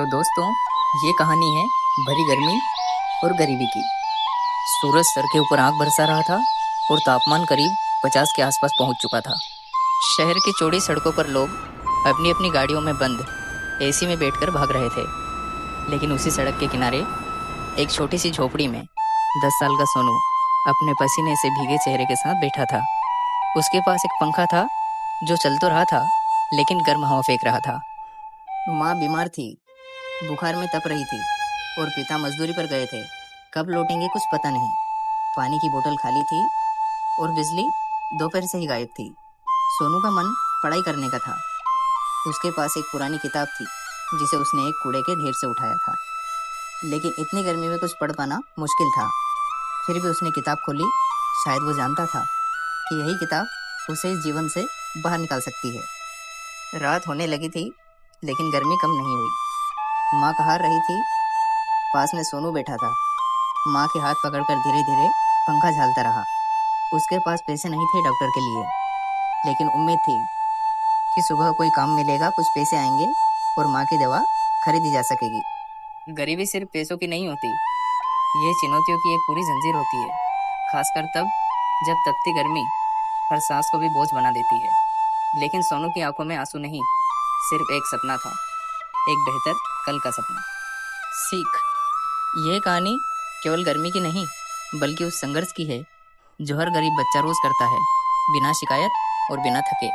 तो दोस्तों, ये कहानी है भरी गर्मी और गरीबी की। सूरज सर के ऊपर आंख बरसा रहा था और तापमान करीब 50 के आसपास पहुंच चुका था। शहर की चौड़ी सड़कों पर लोग अपनी अपनी गाड़ियों में बंद एसी में बैठकर भाग रहे थे। लेकिन उसी सड़क के किनारे एक छोटी सी झोपड़ी में 10 साल का सोनू अपने पसीने से भीगे चेहरे के साथ बैठा था। उसके पास एक पंखा था जो चल तो रहा था, लेकिन गर्म हवा फेंक रहा था। माँ बीमार थी, बुखार में तप रही थी और पिता मजदूरी पर गए थे। कब लौटेंगे कुछ पता नहीं। पानी की बोतल खाली थी और बिजली दोपहर से ही गायब थी। सोनू का मन पढ़ाई करने का था। उसके पास एक पुरानी किताब थी जिसे उसने एक कूड़े के ढेर से उठाया था, लेकिन इतनी गर्मी में कुछ पढ़ पाना मुश्किल था। फिर भी उसने किताब खोली। शायद वो जानता था कि यही किताब उसे इस जीवन से बाहर निकाल सकती है। रात होने लगी थी, लेकिन गर्मी कम नहीं हुई। माँ कहा रही थी। पास में सोनू बैठा था। माँ के हाथ पकड़कर धीरे धीरे पंखा झलता रहा। उसके पास पैसे नहीं थे डॉक्टर के लिए, लेकिन उम्मीद थी कि सुबह कोई काम मिलेगा, कुछ पैसे आएंगे और माँ की दवा खरीदी जा सकेगी। गरीबी सिर्फ पैसों की नहीं होती, ये चुनौतियों की एक पूरी जंजीर होती है, खासकर तब जब तपती गर्मी हर सांस को भी बोझ बना देती है। लेकिन सोनू की आंखों में आंसू नहीं, सिर्फ एक सपना था, एक बेहतर कल का सपना। सीख, यह कहानी केवल गर्मी की नहीं, बल्कि उस संघर्ष की है जो हर गरीब बच्चा रोज करता है, बिना शिकायत और बिना थके।